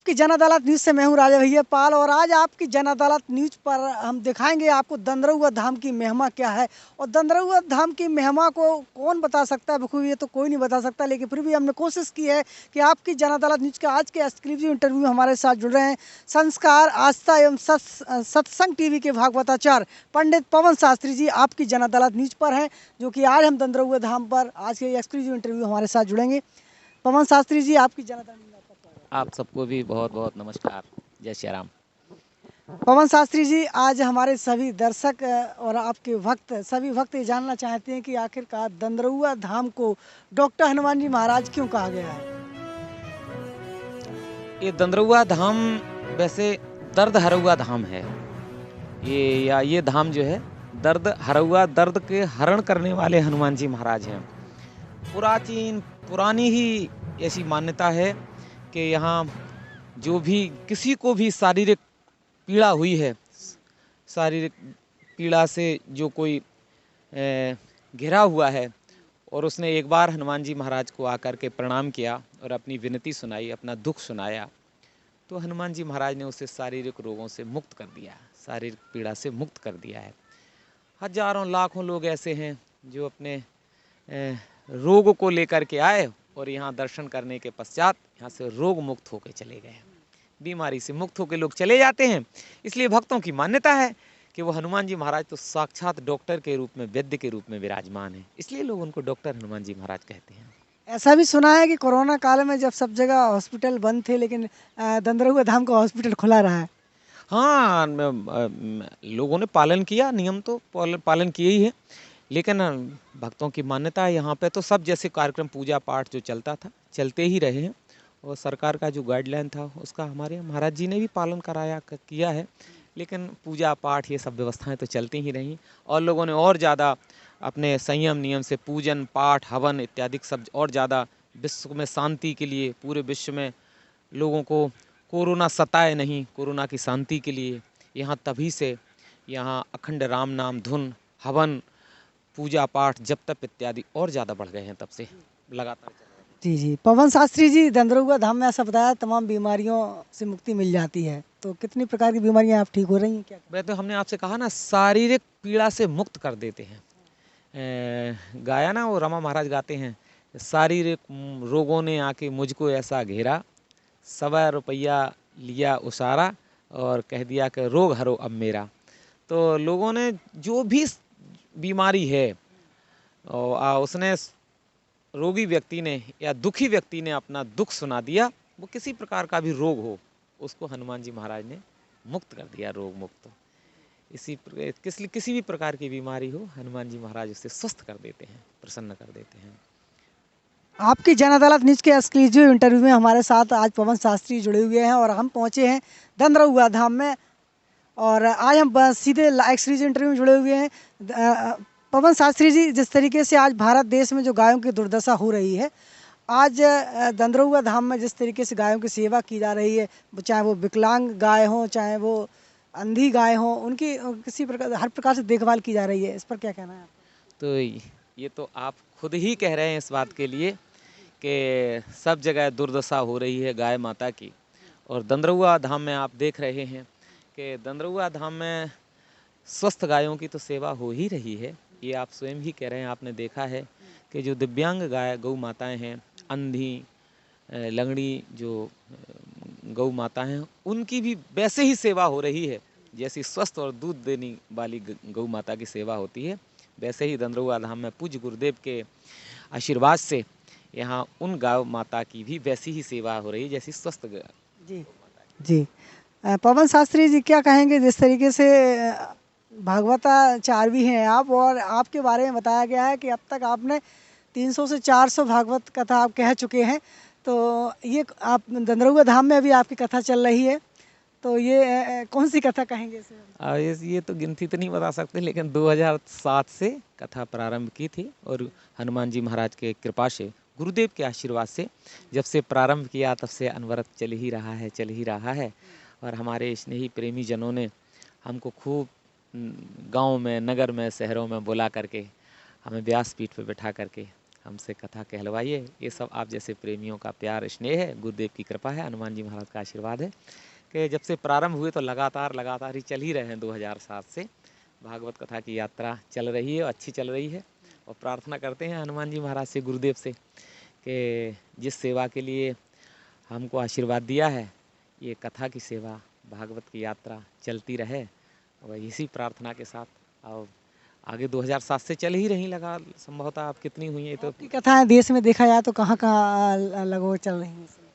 आपकी जन अदालत न्यूज़ से मैं हूं राजा भैया पाल और आज आपकी जन अदालत न्यूज़ पर हम दिखाएंगे आपको दंदरौआ धाम की महिमा क्या है। और दंदरौआ धाम की महिमा को कौन बता सकता है बखूबी, ये तो कोई नहीं बता सकता, लेकिन फिर भी हमने कोशिश की है कि आपकी जन अदालत न्यूज़ के आज के एक्सक्लूसिव इंटरव्यू में हमारे साथ जुड़ रहे हैं संस्कार, आस्था एवं सत्संग टीवी के भागवताचार्य पंडित पवन शास्त्री जी आपकी जन अदालत न्यूज़ पर हैं, जो कि आज हम दंदरौआ धाम पर आज के एक्सक्लूसिव इंटरव्यू हमारे साथ जुड़ेंगे। पवन शास्त्री जी आपकी जन अदालत आप सबको भी बहुत बहुत नमस्कार। जय श्री राम। पवन शास्त्री जी, आज हमारे सभी दर्शक और आपके भक्त सभी भक्त ये जानना चाहते हैं कि आखिरकार दंदरौआ धाम को डॉक्टर हनुमान जी महाराज क्यों कहा गया है। ये दंदरौआ धाम वैसे दर्द हरौआ धाम है। ये धाम जो है दर्द हरौआ, दर्द के हरण करने वाले हनुमान जी महाराज हैं। पुरानी ही ऐसी मान्यता है कि यहाँ जो भी किसी को भी शारीरिक पीड़ा हुई है, शारीरिक पीड़ा से जो कोई घिरा हुआ है और उसने एक बार हनुमान जी महाराज को आकर के प्रणाम किया और अपनी विनती सुनाई, अपना दुख सुनाया, तो हनुमान जी महाराज ने उसे शारीरिक रोगों से मुक्त कर दिया, शारीरिक पीड़ा से मुक्त कर दिया है। हजारों लाखों लोग ऐसे हैं जो अपने रोग को लेकर के आए और यहाँ दर्शन करने के पश्चात यहाँ से रोग मुक्त होकर चले गए। बीमारी से मुक्त होकर लोग चले जाते हैं। इसलिए भक्तों की मान्यता है कि वो हनुमान जी महाराज तो साक्षात डॉक्टर के रूप में, वैद्य के रूप में विराजमान है, इसलिए लोग उनको डॉक्टर हनुमान जी महाराज कहते हैं। ऐसा भी सुना है कि कोरोना काल में जब सब जगह हॉस्पिटल बंद थे, लेकिन दंदरौआ धाम का हॉस्पिटल खुला रहा है। हाँ, लोगों ने पालन किया, नियम तो पालन किए ही है, लेकिन भक्तों की मान्यता है यहाँ पे तो सब जैसे कार्यक्रम पूजा पाठ जो चलता था चलते ही रहे हैं और सरकार का जो गाइडलाइन था उसका हमारे महाराज जी ने भी पालन किया है। लेकिन पूजा पाठ ये सब व्यवस्थाएं तो चलती ही रहीं और लोगों ने और ज़्यादा अपने संयम नियम से पूजन पाठ हवन इत्यादि सब और ज़्यादा विश्व में शांति के लिए, पूरे विश्व में लोगों को कोरोना सताए नहीं, कोरोना की शांति के लिए यहाँ तभी से यहाँ अखंड राम नाम धुन हवन पूजा पाठ जप तप इत्यादि और ज़्यादा बढ़ गए हैं, तब से लगातार चल रहे हैं। जी जी, पवन शास्त्री जी, दंदरौआ धाम में ऐसा बताया तमाम बीमारियों से मुक्ति मिल जाती है, तो कितनी प्रकार की बीमारियां आप ठीक हो रही हैं क्या? वह तो हमने आपसे कहा ना, शारीरिक पीड़ा से मुक्त कर देते हैं। गाया ना, वो रमा महाराज गाते हैं, शारीरिक रोगों ने आके मुझको ऐसा घेरा, 100 रुपया लिया उसारा और कह दिया कि रोग हरो अब मेरा। तो लोगों ने जो भी बीमारी है और उसने रोगी व्यक्ति ने या दुखी व्यक्ति ने अपना दुख सुना दिया, वो किसी प्रकार का भी रोग हो उसको हनुमान जी महाराज ने मुक्त कर दिया, रोग मुक्त। किसी भी प्रकार की बीमारी हो हनुमान जी महाराज उसे स्वस्थ कर देते हैं, प्रसन्न कर देते हैं। आपकी जन अदालत न्यूज़ के एक्सक्लूसिव इंटरव्यू में हमारे साथ आज पवन शास्त्री जुड़े हुए हैं और हम पहुंचे हैं दंदरौआ धाम में और आज हम सीधे एक्सक्लूसिव इंटरव्यू में जुड़े हुए हैं। पवन शास्त्री जी, जिस तरीके से आज भारत देश में जो गायों की दुर्दशा हो रही है, आज दंदरौआ धाम में जिस तरीके से गायों की सेवा की जा रही है, चाहे वो विकलांग गाय हों चाहे वो अंधी गाय हों, उनकी किसी प्रकार हर प्रकार से देखभाल की जा रही है, इस पर क्या कहना है आपका? तो ये तो आप खुद ही कह रहे हैं इस बात के लिए कि सब जगह दुर्दशा हो रही है गाय माता की, और दंदरौआ धाम में आप देख रहे हैं कि दंदरौआ धाम में स्वस्थ गायों की तो सेवा हो ही रही है। ये आप स्वयं ही कह रहे हैं, आपने देखा है कि जो दिव्यांग गाय गौ माताएं हैं, अंधी लंगड़ी जो गौ माता हैं, उनकी भी वैसे ही सेवा हो रही है जैसी स्वस्थ और दूध देने वाली गौ माता की सेवा होती है। वैसे ही दंदरौआ धाम में पूज्य गुरुदेव के आशीर्वाद से यहाँ उन गौ माता की भी वैसी ही सेवा हो रही है जैसी स्वस्थ जी जी। पवन शास्त्री जी, क्या कहेंगे, जिस तरीके से भागवताचार्य भी हैं आप और आपके बारे में बताया गया है कि अब तक आपने 300 से 400 भागवत कथा आप कह चुके हैं, तो ये आप दंदरौआ धाम में अभी आपकी कथा चल रही है, तो ये कौन सी कथा कहेंगे इसे? ये तो गिनती तो नहीं बता सकते, लेकिन 2007 से कथा प्रारंभ की थी और हनुमान जी महाराज के कृपा से, गुरुदेव के आशीर्वाद से जब से प्रारंभ किया तब से अनवरत चल ही रहा है। और हमारे स्नेही प्रेमी जनों ने हमको खूब गांव में, नगर में, शहरों में बुला करके हमें व्यासपीठ पे बैठा करके हमसे कथा कहलवाइए। ये सब आप जैसे प्रेमियों का प्यार स्नेह है, गुरुदेव की कृपा है, हनुमान जी महाराज का आशीर्वाद है कि जब से प्रारंभ हुए तो लगातार ही चल ही रहे हैं। 2007 से भागवत कथा की यात्रा चल रही है, अच्छी चल रही है। और प्रार्थना करते हैं हनुमान जी महाराज से, गुरुदेव से, कि जिस सेवा के लिए हमको आशीर्वाद दिया है, ये कथा की सेवा, भागवत की यात्रा चलती रहे। और इसी प्रार्थना के साथ अब आगे 2007 से चल ही रही, लगा संभवतः आप कितनी हुई है तो आपकी कथाएं देश में देखा जाए तो कहाँ कहाँ लगभग चल रही हैं इस समय?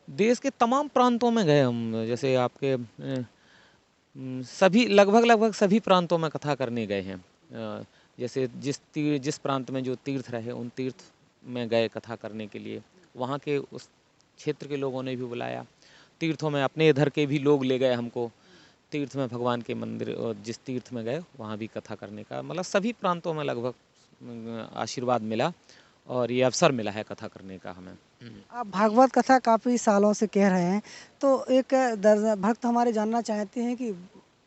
देश के तमाम प्रांतों में गए हम। जैसे आपके सभी लगभग सभी प्रांतों में कथा करने गए हैं। जैसे जिस प्रांत में जो तीर्थ रहे उन तीर्थ में गए कथा करने के लिए, वहाँ के उस क्षेत्र के लोगों ने भी बुलाया। तीर्थों में अपने इधर के भी लोग ले गए हमको, तीर्थ में भगवान के मंदिर, और जिस तीर्थ में गए वहाँ भी कथा करने का, मतलब सभी प्रांतों में लगभग आशीर्वाद मिला और ये अवसर मिला है कथा करने का हमें। आप भागवत कथा काफ़ी सालों से कह रहे हैं, तो एक भक्त हमारे जानना चाहते हैं कि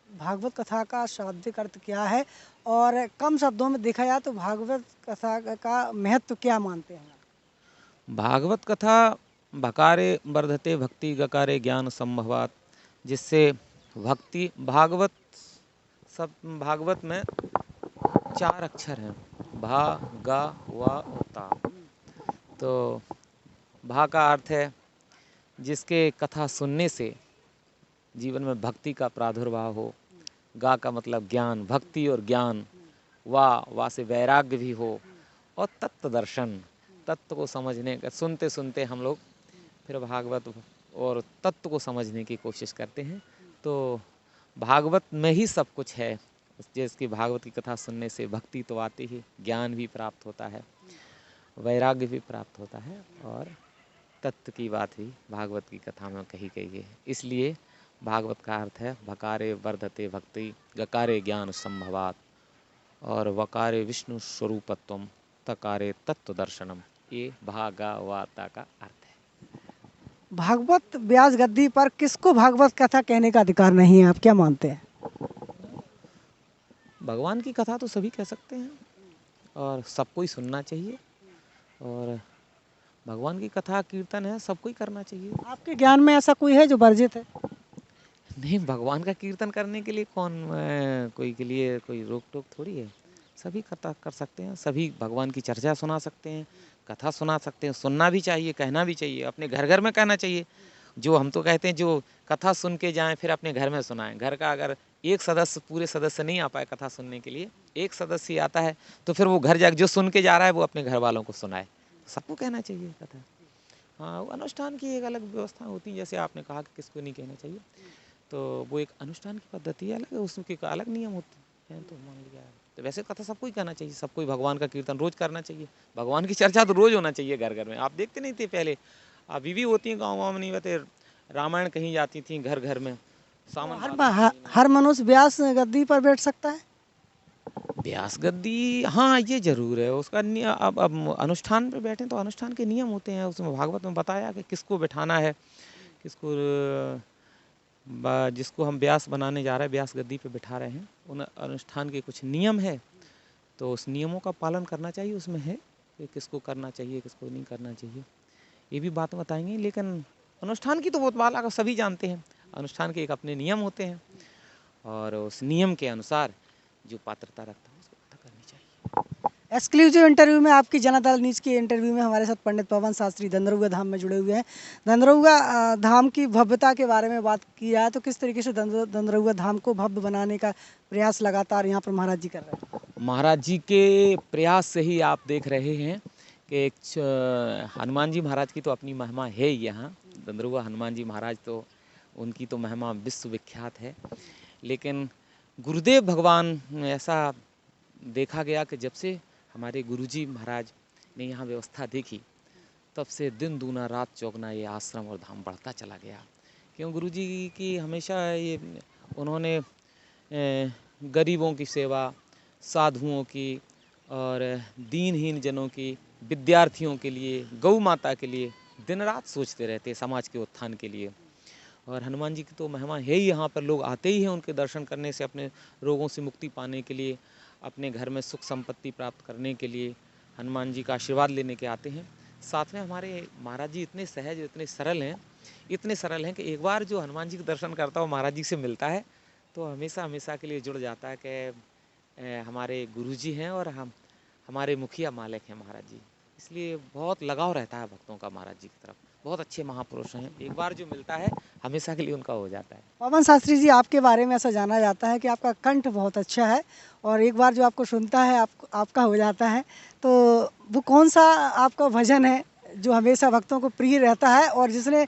भागवत कथा का शाब्दिक अर्थ क्या है, और कम शब्दों में देखा जाए तो भागवत कथा का महत्व क्या मानते हैं? भागवत कथा भकारे वर्धते भक्ति गकारे ज्ञान संभवात, जिससे भक्ति भागवत, सब भागवत में 4 अक्षर हैं, भा गा वा और ता। तो भा का अर्थ है जिसके कथा सुनने से जीवन में भक्ति का प्रादुर्भाव हो। गा का मतलब ज्ञान, भक्ति और ज्ञान। वा से वैराग्य भी हो। और तत्व दर्शन, तत्व को समझने का, सुनते सुनते हम लोग फिर भागवत और तत्व को समझने की कोशिश करते हैं। तो भागवत में ही सब कुछ है। जिसकी भागवत की कथा सुनने से भक्ति तो आती ही, ज्ञान भी प्राप्त होता है, वैराग्य भी प्राप्त होता है, और तत्व की बात भी भागवत की कथा में कही गई है। इसलिए भागवत का अर्थ है भकारे वर्धते भक्ति, गकारे ज्ञान संभवात, और वकारे विष्णु स्वरूपत्वम, तकारे तत्व दर्शनम। ये भागवता का अर्थ है। भागवत व्यास गद्दी पर किसको भागवत कथा कहने का अधिकार नहीं है, आप क्या मानते हैं? भगवान की कथा तो सभी कह सकते हैं और सबको ही सुनना चाहिए, और भगवान की कथा कीर्तन है, सबको ही करना चाहिए। आपके ज्ञान में ऐसा कोई है जो वर्जित है? नहीं, भगवान का कीर्तन करने के लिए कौन कोई के लिए कोई रोक टोक थोड़ी है। सभी कथा कर सकते हैं, सभी भगवान की चर्चा सुना सकते हैं, कथा सुना सकते हैं। सुनना भी चाहिए, कहना भी चाहिए, अपने घर घर में कहना चाहिए। जो हम तो कहते हैं जो कथा सुन के जाएं फिर अपने घर में सुनाएं। घर का अगर एक सदस्य, पूरे सदस्य नहीं आ पाए कथा सुनने के लिए, एक सदस्य ही आता है, तो फिर वो घर जाकर जो सुन के जा रहा है वो अपने घर वालों को सुनाए। सबको कहना चाहिए कथा। हाँ, वो अनुष्ठान की एक अलग व्यवस्था होती है, जैसे आपने कहा कि किसको नहीं कहना चाहिए, तो वो एक अनुष्ठान की पद्धति अलग है, उसके अलग नियम होते हैं। तो मान लिया, तो वैसे कथा सबको ही करना चाहिए, सबको ही भगवान का कीर्तन रोज करना चाहिए, भगवान की चर्चा तो रोज होना चाहिए घर घर में। आप देखते नहीं थे पहले, अभी भी होती है गाँव में, नहीं बते रामायण कहीं जाती थी घर घर में, सावन हर मनुष्य व्यास गद्दी पर बैठ सकता है? व्यास गद्दी, हाँ ये जरूर है उसका अब अनुष्ठान पे बैठे तो अनुष्ठान के नियम होते हैं, उसमें भागवत में बताया कि किसको बैठाना है, किसको जिसको हम व्यास बनाने जा रहे हैं, व्यास गद्दी पे बिठा रहे हैं, उन अनुष्ठान के कुछ नियम है, तो उस नियमों का पालन करना चाहिए। उसमें है कि किसको करना चाहिए, किसको नहीं करना चाहिए, ये भी बात बताएंगे। लेकिन अनुष्ठान की तो बहुत बात अगर सभी जानते हैं, अनुष्ठान के एक अपने नियम होते हैं, और उस नियम के अनुसार जो पात्रता रखता है उसको कथा करनी चाहिए। एक्सक्लूसिव इंटरव्यू में, आपकी जनता न्यूज़ के इंटरव्यू में हमारे साथ पंडित पवन शास्त्री धंधरुआ धाम में जुड़े हुए हैं। धंधरुआ धाम की भव्यता के बारे में बात की जाए तो किस तरीके से धंधरुआ धाम को भव्य बनाने का प्रयास लगातार यहाँ पर महाराज जी कर रहे हैं? महाराज जी के प्रयास से ही आप देख रहे हैं कि हनुमान जी महाराज की तो अपनी महिमा है ही। यहाँ धंधरुआ हनुमान जी महाराज तो उनकी तो महिमा विश्व विख्यात है। लेकिन गुरुदेव भगवान ऐसा देखा गया कि जब से हमारे गुरुजी महाराज ने यहाँ व्यवस्था देखी, तब से दिन दूना रात चौगुना ये आश्रम और धाम बढ़ता चला गया। क्यों गुरुजी की हमेशा ये उन्होंने गरीबों की सेवा, साधुओं की और दीनहीन जनों की, विद्यार्थियों के लिए, गौ माता के लिए दिन रात सोचते रहते, समाज के उत्थान के लिए। और हनुमान जी की तो महिमा है ही, यहाँ पर लोग आते ही हैं उनके दर्शन करने से, अपने रोगों से मुक्ति पाने के लिए, अपने घर में सुख संपत्ति प्राप्त करने के लिए, हनुमान जी का आशीर्वाद लेने के आते हैं। साथ में हमारे महाराज जी इतने सहज, इतने सरल हैं कि एक बार जो हनुमान जी के दर्शन करता है, वो महाराज जी से मिलता है, तो हमेशा हमेशा के लिए जुड़ जाता है कि हमारे गुरुजी हैं और हमारे मुखिया मालिक हैं महाराज जी। इसलिए बहुत लगाव रहता है भक्तों का महाराज जी की तरफ। बहुत अच्छे महापुरुष हैं, एक बार जो मिलता है हमेशा के लिए उनका हो जाता है। पवन शास्त्री जी, आपके बारे में ऐसा जाना जाता है कि आपका कंठ बहुत अच्छा है और एक बार जो आपको सुनता है आपका हो जाता है। तो वो कौन सा आपका भजन है जो हमेशा भक्तों को प्रिय रहता है और जिसने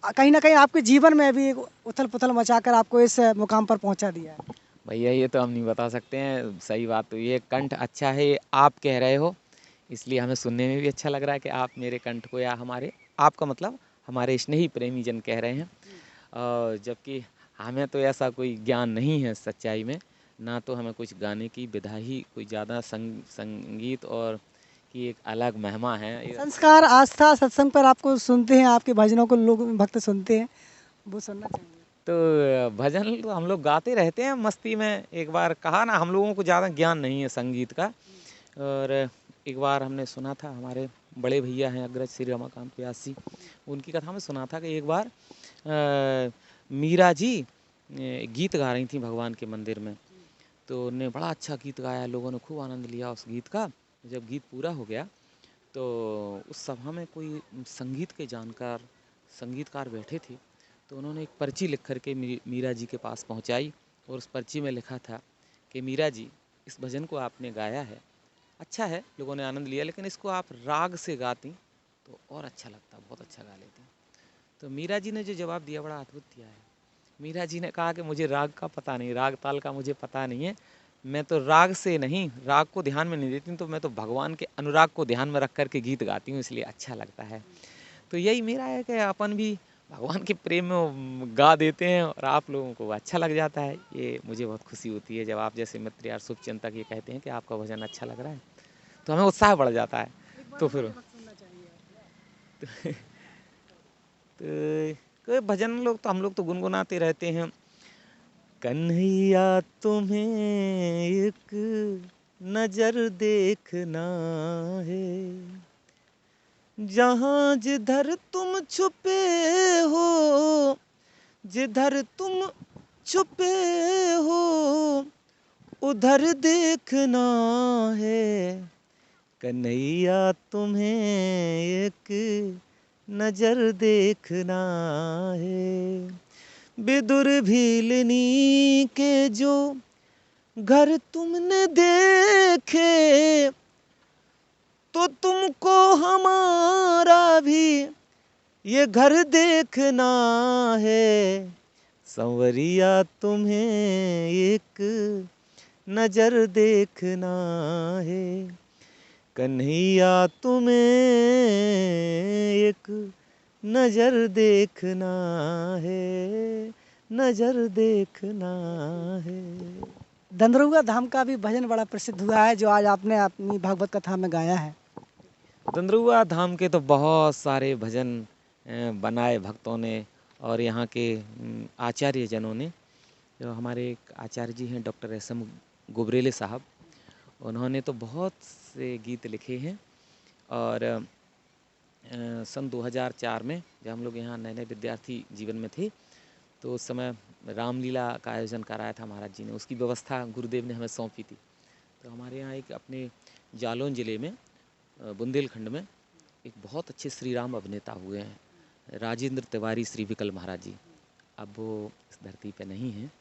कहीं ना कहीं आपके जीवन में भी एक उथल पुथल मचाकर आपको इस मुकाम पर पहुंचा दिया है? भैया ये तो हम नहीं बता सकते हैं, सही बात तो ये कंठ अच्छा है, ये आप कह रहे हो, इसलिए हमें सुनने में भी अच्छा लग रहा है कि आप मेरे कंठ को, या हमारे, आपका मतलब हमारे स्नेही प्रेमी जन कह रहे हैं। जबकि हमें तो ऐसा कोई ज्ञान नहीं है सच्चाई में, ना तो हमें कुछ गाने की विधा ही कोई ज़्यादा संगीत और की एक अलग महिमा है। संस्कार, आस्था, सत्संग पर आपको सुनते हैं, आपके भजनों को लोग भक्त सुनते हैं, वो सुनना चाहिए। तो भजन तो हम लोग गाते रहते हैं मस्ती में। एक बार कहा ना, हम लोगों को ज़्यादा ज्ञान नहीं है संगीत का, और एक बार हमने सुना था, हमारे बड़े भैया हैं अग्रज श्री रमाकांत व्यास जी, उनकी कथा में सुना था कि एक बार मीरा जी गीत गा रही थी भगवान के मंदिर में, तो उन्होंने बड़ा अच्छा गीत गाया, लोगों ने खूब आनंद लिया उस गीत का। जब गीत पूरा हो गया तो उस सभा में कोई संगीत के जानकार संगीतकार बैठे थे, तो उन्होंने एक पर्ची लिख करके मीरा जी के पास पहुंचाई, और उस पर्ची में लिखा था कि मीरा जी, इस भजन को आपने गाया है, अच्छा है, लोगों ने आनंद लिया, लेकिन इसको आप राग से गाती तो और अच्छा लगता, बहुत अच्छा गा लेती। तो मीरा जी ने जो जवाब दिया बड़ा अद्भुत दिया है। मीरा जी ने कहा कि मुझे राग का पता नहीं, राग ताल का मुझे पता नहीं है, मैं तो राग से नहीं, राग को ध्यान में नहीं देती, तो मैं तो भगवान के अनुराग को ध्यान में रख कर के गीत गाती हूँ, इसलिए अच्छा लगता है। तो यही मेरा है कि अपन भी भगवान के प्रेम में गा देते हैं और आप लोगों को अच्छा लग जाता है। ये मुझे बहुत खुशी होती है जब आप जैसे मित्र यार शुभचिंतक ये कहते हैं कि आपका भजन अच्छा लग रहा है, तो हमें उत्साह बढ़ जाता है। तो फिर तो कोई भजन लोग तो हम लोग तो गुनगुनाते रहते हैं। कन्हैया तुम्हें एक नजर देखना है, जहाँ जिधर तुम छुपे हो, जिधर तुम छुपे हो उधर देखना है। कन्हैया तुम्हें एक नजर देखना है। विदुर भीलनी के जो घर तुमने देखे, तो तुमको हमारा भी ये घर देखना है। संवरिया तुम्हें एक नजर देखना है। कन्हैया तुम्हें एक नजर देखना है, नजर देखना है। दंदरुआ धाम का भी भजन बड़ा प्रसिद्ध हुआ है जो आज आपने अपनी भागवत कथा में गाया है। दंदरुआ धाम के तो बहुत सारे भजन बनाए भक्तों ने और यहाँ के आचार्य जनों ने। जो हमारे एक आचार्य जी हैं डॉक्टर एस.एम. गुबरेले साहब, उन्होंने तो बहुत से गीत लिखे हैं। और सन 2004 में जब हम लोग यहाँ नए नए विद्यार्थी जीवन में थे, तो उस समय रामलीला का आयोजन कराया था महाराज जी ने, उसकी व्यवस्था गुरुदेव ने हमें सौंपी थी। तो हमारे यहाँ एक अपने जालौन ज़िले में बुंदेलखंड में एक बहुत अच्छे श्री राम अभिनेता हुए हैं, राजेंद्र तिवारी श्री विकल महाराज जी। अब वो इस धरती पे नहीं हैं,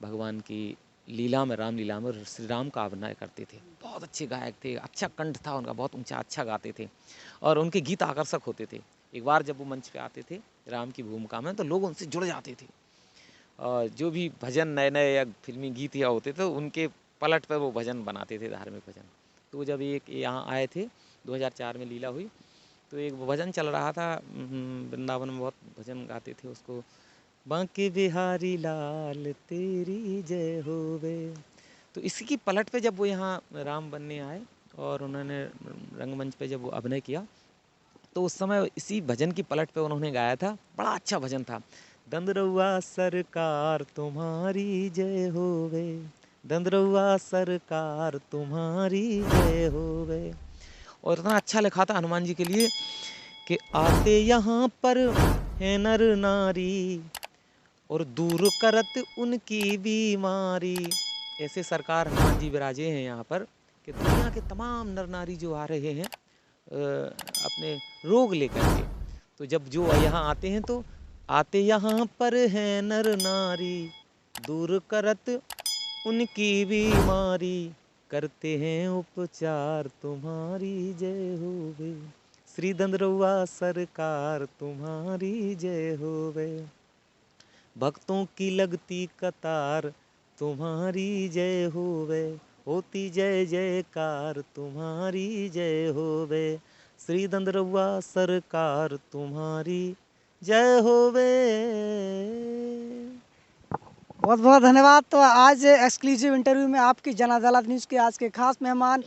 भगवान की लीला में, रामलीला में श्री राम का अभिनय करते थे। बहुत अच्छे गायक थे, अच्छा कंठ था उनका, बहुत ऊंचा अच्छा गाते थे और उनके गीत आकर्षक होते थे। एक बार जब वो मंच पे आते थे राम की भूमिका में, तो लोग उनसे जुड़ जाते थे। और जो भी भजन नए नए या फिल्मी गीत या होते थे, उनके पलट पर वो भजन बनाते थे, धार्मिक भजन। तो जब एक यहाँ आए थे 2004 में लीला हुई, तो एक भजन चल रहा था, वृंदावन में बहुत भजन गाते थे उसको, बांके बिहारी लाल तेरी जय होवे। तो इसी की पलट पे जब वो यहाँ राम बनने आए और उन्होंने रंगमंच पे जब वो अभिनय किया, तो उस समय इसी भजन की पलट पे उन्होंने गाया था। बड़ा अच्छा भजन था, दंदरउआ सरकार तुम्हारी जय होवे, दंदरउआ सरकार तुम्हारी जय होवे। और इतना अच्छा लिखा था हनुमान जी के लिए कि आते यहाँ पर है नर नारी और दूर करत उनकी बीमारी। ऐसे सरकार हनुमान जी विराजे हैं यहाँ पर कि दुनिया के तमाम नर नारी जो आ रहे हैं अपने रोग लेकर के, तो जब जो यहाँ आते हैं तो आते यहाँ पर है नर नारी दूर करत उनकी बीमारी, करते हैं उपचार तुम्हारी जय होवे, श्री दंदरउआ सरकार तुम्हारी जय होवे, भक्तों की लगती कतार तुम्हारी जय होवे, होती जय जयकार तुम्हारी जय होवे, श्री दंदरउआ सरकार तुम्हारी जय होवे। बहुत बहुत धन्यवाद। तो आज एक्सक्लूसिव इंटरव्यू में आपकी जन अदालत न्यूज़ के आज के खास मेहमान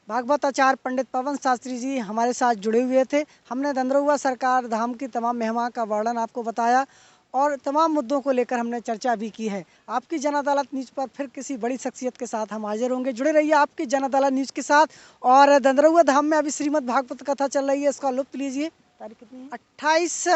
भागवत आचार्य पंडित पवन शास्त्री जी हमारे साथ जुड़े हुए थे। हमने दंदरउआ सरकार धाम की तमाम महिमा का वर्णन आपको बताया और तमाम मुद्दों को लेकर हमने चर्चा भी की है। आपकी जन अदालत न्यूज़ पर फिर किसी बड़ी शख्सियत के साथ हम हाजिर होंगे। जुड़े रहिए आपकी जन अदालत न्यूज़ के साथ। और दंदरउआ धाम में अभी श्रीमद् भागवत कथा चल रही है, इसका लुत्फ लीजिए। तारीख कितनी है? 28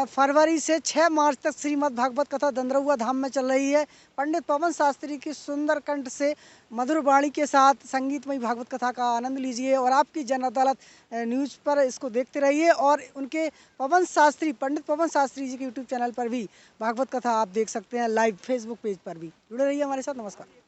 फरवरी से 6 मार्च तक श्रीमद् भागवत कथा दंदरउआ धाम में चल रही है। पंडित पवन शास्त्री की सुंदर कंठ से मधुर वाणी के साथ संगीतमयी भागवत कथा का आनंद लीजिए और आपकी जन अदालत न्यूज़ पर इसको देखते रहिए। और उनके पंडित पवन शास्त्री जी के यूट्यूब चैनल पर भी भागवत कथा आप देख सकते हैं, लाइव फेसबुक पेज पर भी। जुड़े रहिए हमारे साथ। नमस्कार।